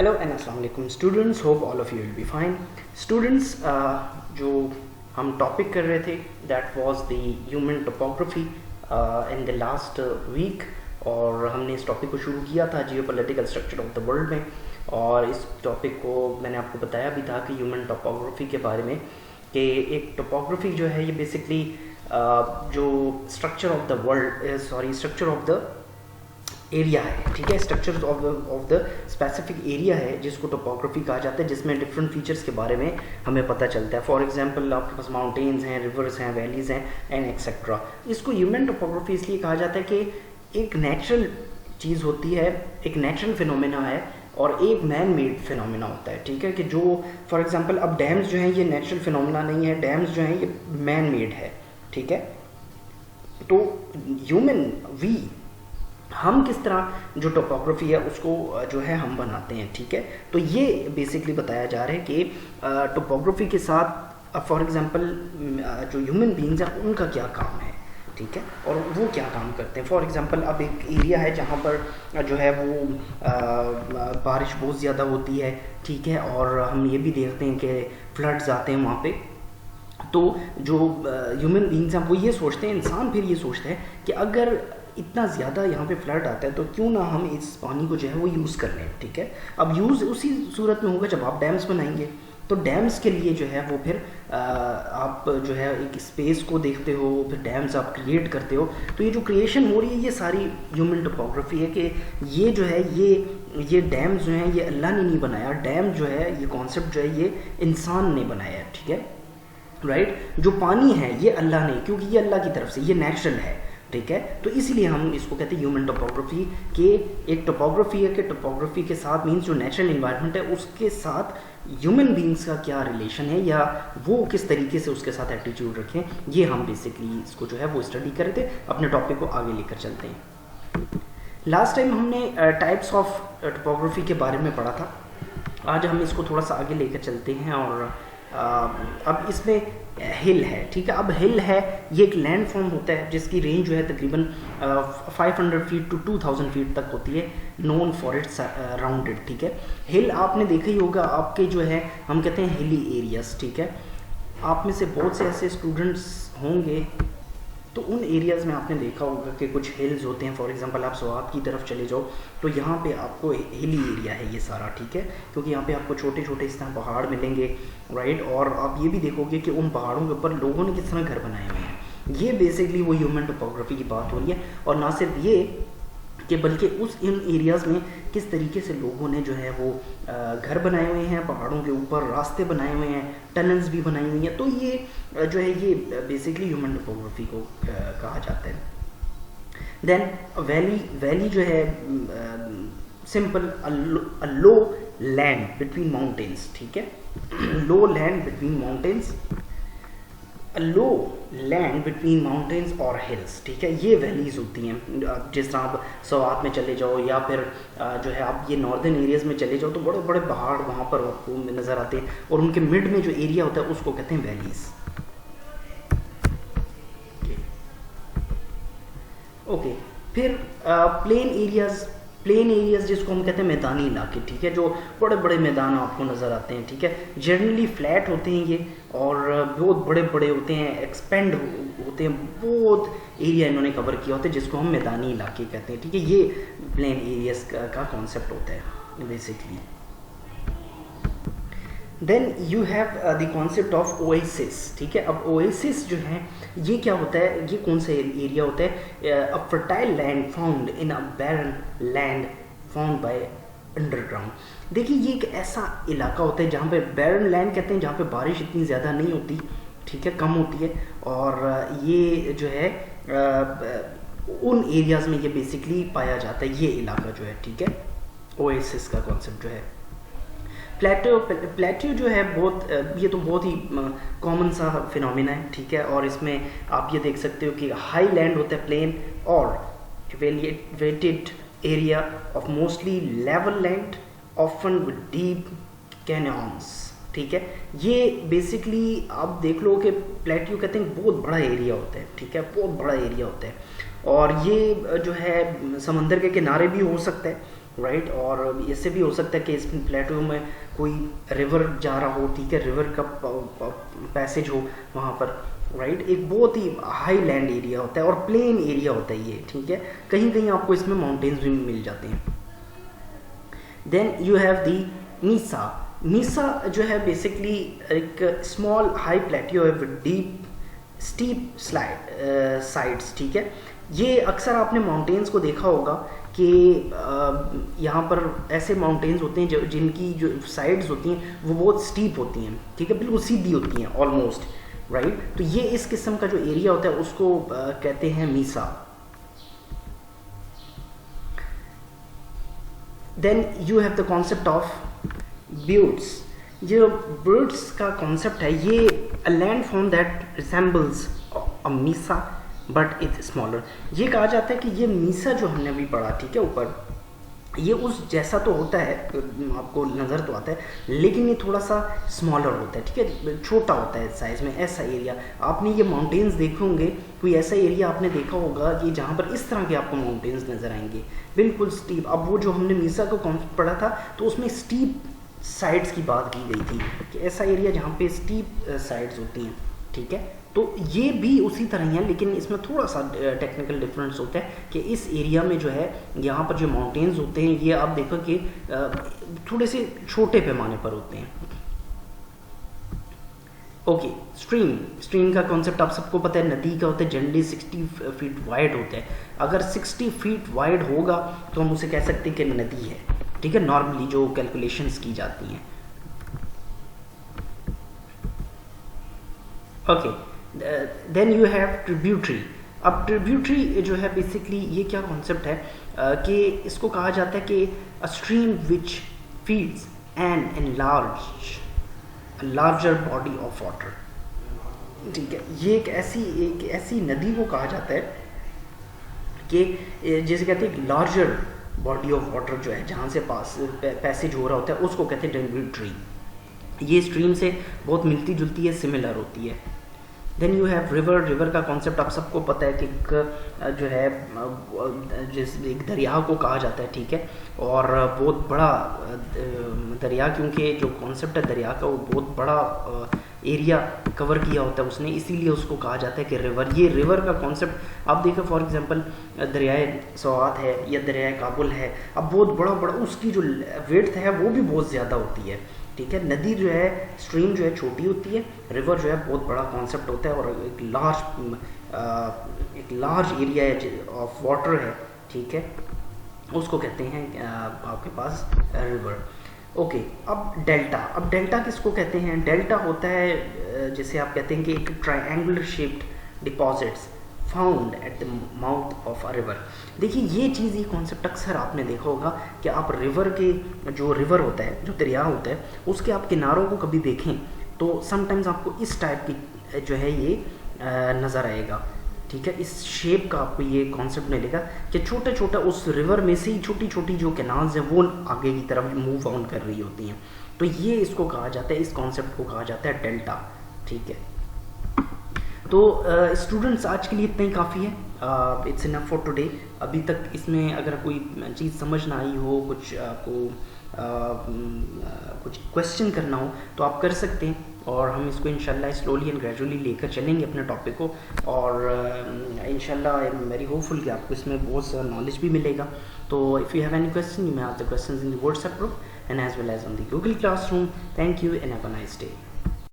Hello and अस्सलाम वालेकुम students, hope all of you will be fine. Students, जो हम टॉपिक कर रहे थे that was the human topography in the last week, और हमने इस टॉपिक को शुरू किया था geopolitical structure of the world में। और इस टॉपिक को मैंने आपको बताया भी था कि ह्यूमन टोपोग्राफी के बारे में, कि एक टोपोग्राफी जो है ये बेसिकली जो structure of the world structure of the area है, ठीक है, structure of the specific area है जिसको टोपोग्राफी कहा जाता है, जिसमें डिफरेंट फीचर्स के बारे में हमें पता चलता है। फॉर एग्जांपल आपके पास माउंटेन्स हैं, रिवर्स हैं, वैलीज हैं एंड एक्सेट्रा। इसको ह्यूमन टोपोग्राफी इसलिए कहा जाता है कि एक नेचुरल चीज़ होती है, एक नेचुरल फिनोमेना है और एक मैन मेड फिनोमेना होता है, ठीक है, कि जो फॉर एग्जांपल अब डैम्स जो हैं ये नेचुरल फिनोमेना नहीं है, डैम्स जो हैं ये मैन मेड है, ठीक है। तो ह्यूमन हम किस तरह जो टोपोग्राफी है उसको जो है हम बनाते हैं, ठीक है। तो ये बेसिकली बताया जा रहा है कि टोपोग्राफी के साथ फॉर एग्जांपल जो ह्यूमन बीइंग्स हैं उनका क्या काम है, ठीक है, और वो क्या काम करते हैं। फॉर एग्जांपल अब एक एरिया है जहाँ पर जो है वो बारिश बहुत ज़्यादा होती है, ठीक है, और हम ये भी देखते हैं कि फ्लड्स आते हैं वहाँ पे। तो जो ह्यूमन बीइंग्स हैं वो ये सोचते हैं, इंसान फिर ये सोचते हैं कि अगर इतना ज़्यादा यहाँ पे फ्लड आता है तो क्यों ना हम इस पानी को जो है वो यूज़ कर लें, ठीक है। अब यूज़ उसी सूरत में होगा जब आप डैम्स बनाएंगे, तो डैम्स के लिए जो है वो फिर आप जो है एक स्पेस को देखते हो, फिर डैम्स आप क्रिएट करते हो। तो ये जो क्रिएशन हो रही है ये सारी ह्यूमन टोपोग्राफी है कि ये जो है ये डैम्स जो हैं ये अल्लाह ने नहीं बनाया, डैम जो है ये कॉन्सेप्ट जो है ये इंसान ने बनाया है, ठीक है, राइट। जो पानी है ये अल्लाह ने, क्योंकि ये अल्लाह की तरफ से ये नेचुरल है, ठीक है। तो इसीलिए हम इसको कहते हैं ह्यूमन टोपोग्राफी, कि एक टोपोग्राफी है कि टोपोग्राफी के साथ मीन्स जो नेचुरल इन्वायरमेंट है उसके साथ ह्यूमन बीइंग्स का क्या रिलेशन है या वो किस तरीके से उसके साथ एटीट्यूड रखें, ये हम बेसिकली इसको जो है वो स्टडी कर रहे थे। अपने टॉपिक को आगे लेकर चलते हैं। लास्ट टाइम हमने टाइप्स ऑफ टोपोग्राफी के बारे में पढ़ा था, आज हम इसको थोड़ा सा आगे लेकर चलते हैं। और अब इसमें हिल है, ठीक है। अब हिल है ये एक लैंड फॉर्म होता है जिसकी रेंज जो है तकरीबन 500 फीट टू 2000 फीट तक होती है, नोन फॉर इट्स राउंडेड, ठीक है। हिल आपने देखा ही होगा, आपके जो है हम कहते हैं हिली एरियाज, ठीक है। आप में से बहुत से ऐसे स्टूडेंट्स होंगे तो उन एरियाज़ में आपने देखा होगा कि कुछ हिल्स होते हैं। फॉर एग्जांपल आप स्वात की तरफ चले जाओ तो यहाँ पे आपको हिली एरिया है ये सारा, ठीक है, क्योंकि यहाँ पे आपको छोटे छोटे इस तरह पहाड़ मिलेंगे, राइट। और आप ये भी देखोगे कि उन पहाड़ों के ऊपर लोगों ने किस तरह घर बनाए हुए हैं। ये बेसिकली वो ह्यूमन टोपोग्राफी की बात हो रही है। और ना सिर्फ ये कि बल्कि इन एरियाज़ में किस तरीके से लोगों ने जो है वो घर बनाए हुए हैं, पहाड़ों के ऊपर रास्ते बनाए हुए हैं, टनल्स भी बनाई हुई हैं। तो ये जो है ये बेसिकली ह्यूमन टोपोग्राफी को कहा जाता है। देन वैली जो है सिंपल लो लैंड बिटवीन माउंटेन्स, ठीक है, लो लैंड बिटवीन माउंटेन्स, लो लैंड बिटवीन माउंटेन्स और हिल्स, ठीक है, ये वैलीज होती हैं। जिस तरह आप सवात में चले जाओ या फिर जो है आप ये नॉर्दर्न एरियाज़ में चले जाओ तो बड़े बड़े पहाड़ वहाँ पर आपको नज़र आते हैं, और उनके मिड में जो एरिया होता है उसको कहते हैं वैलीज। ओके, फिर प्लेन एरियाज जिसको हम कहते हैं मैदानी इलाके, ठीक है, जो बड़े बड़े मैदान आपको नज़र आते हैं, ठीक है, जनरली फ्लैट होते हैं ये और बहुत बड़े बड़े होते हैं, एक्सपेंड होते हैं, बहुत एरिया इन्होंने कवर किया होता है जिसको हम मैदानी इलाके कहते हैं, ठीक है। ये प्लेन एरियाज का कॉन्सेप्ट होता है basically. Then you have the concept of oasis, ठीक है। अब ओएसिस जो है ये क्या होता है, ये कौन सा एरिया होता है, अ fertile land found in a barren land found by underground. देखिए ये एक ऐसा इलाका होता है जहाँ पे बैरन लैंड कहते हैं, जहाँ पे बारिश इतनी ज़्यादा नहीं होती, ठीक है, कम होती है, और ये जो है उन एरियाज़ में ये बेसिकली पाया जाता है, ये इलाका जो है, ठीक है। ओएसिस का कॉन्सेप्ट जो है प्लेट्यू जो है बहुत ये तो बहुत ही कॉमन सा फिनोमिना है, ठीक है। और इसमें आप ये देख सकते हो कि हाई लैंड होता है प्लेन और elevated area of mostly level land often with deep canyons, ठीक है। ये बेसिकली आप देख लो कि प्लेट्यू कहते हैं बहुत बड़ा एरिया होता है, ठीक है, बहुत बड़ा एरिया होता है, और ये जो है समंदर के किनारे भी हो सकता है, राइट। और इससे भी हो सकता है कि इस प्लेटो में कोई रिवर जा रहा हो, ठीक है, रिवर का पैसेज हो वहाँ पर, राइट। एक बहुत ही हाई लैंड एरिया होता है और प्लेन एरिया होता है ये, ठीक है। कहीं कहीं आपको इसमें माउंटेन्स भी मिल जाते हैं। Then you have the mesa. Mesa जो है बेसिकली एक स्मॉल हाई प्लेटियो है विद डीप स्टीप साइड्स, ठीक है। ये अक्सर आपने माउंटेन्स को देखा होगा कि यहाँ पर ऐसे माउंटेन्स होते हैं जो जिनकी जो साइड्स होती हैं वो बहुत स्टीप होती हैं, ठीक है, बिल्कुल सीधी होती हैं ऑलमोस्ट, राइट। तो ये इस किस्म का जो एरिया होता है उसको कहते हैं mesa. Then you have the concept of buttes. जो ब्यूट्स का कॉन्सेप्ट है, ये a land form that resembles a mesa but it's smaller. ये कहा जाता है कि ये मीसा जो हमने अभी पढ़ा, ठीक है, ऊपर, ये उस जैसा तो होता है, आपको नज़र तो आता है, लेकिन ये थोड़ा सा स्मॉलर होता है, ठीक है, छोटा होता है साइज़ में। ऐसा एरिया आपने ये माउंटेन्स देखे होंगे, कोई ऐसा एरिया आपने देखा होगा कि जहाँ पर इस तरह के आपको माउंटेन्स नज़र आएंगे, बिल्कुल स्टीप। अब वो जो हमने मीसा को कॉन्सेप्ट पढ़ा था तो उसमें स्टीप साइड्स की बात की गई थी कि ऐसा एरिया जहाँ पे स्टीप साइड्स होती हैं, ठीक है। तो ये भी उसी तरह ही है, लेकिन इसमें थोड़ा सा टेक्निकल डिफरेंस होता है कि इस एरिया में जो है यहाँ पर जो माउंटेन्स होते हैं ये आप देखो कि थोड़े से छोटे पैमाने पर होते हैं। ओके, स्ट्रीम का कॉन्सेप्ट आप सबको पता है, नदी का होता है, जनरली 60 फीट वाइड होता है। अगर 60 फीट वाइड होगा तो हम उसे कह सकते हैं कि नदी है, ठीक है, नॉर्मली जो कैलकुलेशंस की जाती हैं। Okay, then you have tributary. अब ट्रिब्यूटरी जो है बेसिकली ये क्या कॉन्सेप्ट है कि इसको कहा जाता है कि a stream which feeds an larger body of water, ठीक है। ये एक ऐसी नदी को कहा जाता है कि जैसे कहते हैं लार्जर बॉडी ऑफ वाटर जो है जहाँ से पैसेज हो रहा होता है उसको कहते हैं ट्रिब्यूटरी। ये स्ट्रीम से बहुत मिलती जुलती है, सिमिलर होती है। देन यू हैव रिवर का कॉन्सेप्ट आप सबको पता है कि जो है जैसे एक दरिया को कहा जाता है, ठीक है, और बहुत बड़ा दरिया, क्योंकि जो कॉन्सेप्ट है दरिया का वो बहुत बड़ा एरिया कवर किया होता है उसने, इसीलिए उसको कहा जाता है कि रिवर। ये रिवर का कॉन्सेप्ट आप देखो, फॉर एग्जांपल दरियाए सवात है या दरियाए काबुल है, अब बहुत बड़ा उसकी जो विड्थ है वो भी बहुत ज़्यादा होती है, ठीक है। नदी जो है, स्ट्रीम जो है छोटी होती है, रिवर जो है बहुत बड़ा कॉन्सेप्ट होता है और एक लार्ज एरिया ऑफ वाटर है, ठीक है, उसको कहते हैं आपके पास रिवर। ओके, अब डेल्टा किसको कहते हैं? डेल्टा होता है जैसे आप कहते हैं कि एक triangular shaped deposits found at the mouth of a river. देखिए ये चीज़, ये कॉन्सेप्ट अक्सर आपने देखा होगा कि आप रिवर के जो रिवर होता है, जो दरिया होता है, उसके आप किनारों को कभी देखें तो समटाइम्स आपको इस टाइप की जो है ये नज़र आएगा, ठीक है। इस शेप का आपको ये कॉन्सेप्ट मिलेगा कि छोटे छोटे उस रिवर में से ही छोटी छोटी जो कैनाल्स हैं वो आगे की तरफ मूव ऑन कर रही होती हैं, तो ये इसको कहा जाता है, इस कॉन्सेप्ट को कहा जाता है डेल्टा, ठीक है। तो स्टूडेंट्स आज के लिए इतना ही काफ़ी है, इट्स इनफ फॉर टुडे। अभी तक इसमें अगर कोई चीज़ समझ ना आई हो, कुछ आपको कुछ क्वेश्चन करना हो तो आप कर सकते हैं, और हम इसको इंशाल्लाह स्लोली एंड ग्रेजुअली लेकर चलेंगे अपने टॉपिक को, और इंशाल्लाह आई एम वेरी होपफुल कि आपको इसमें बहुत सा नॉलेज भी मिलेगा। तो if you have any question, you may ask the questions in the WhatsApp group and as well as on the Google classroom. Thank you and have a nice day.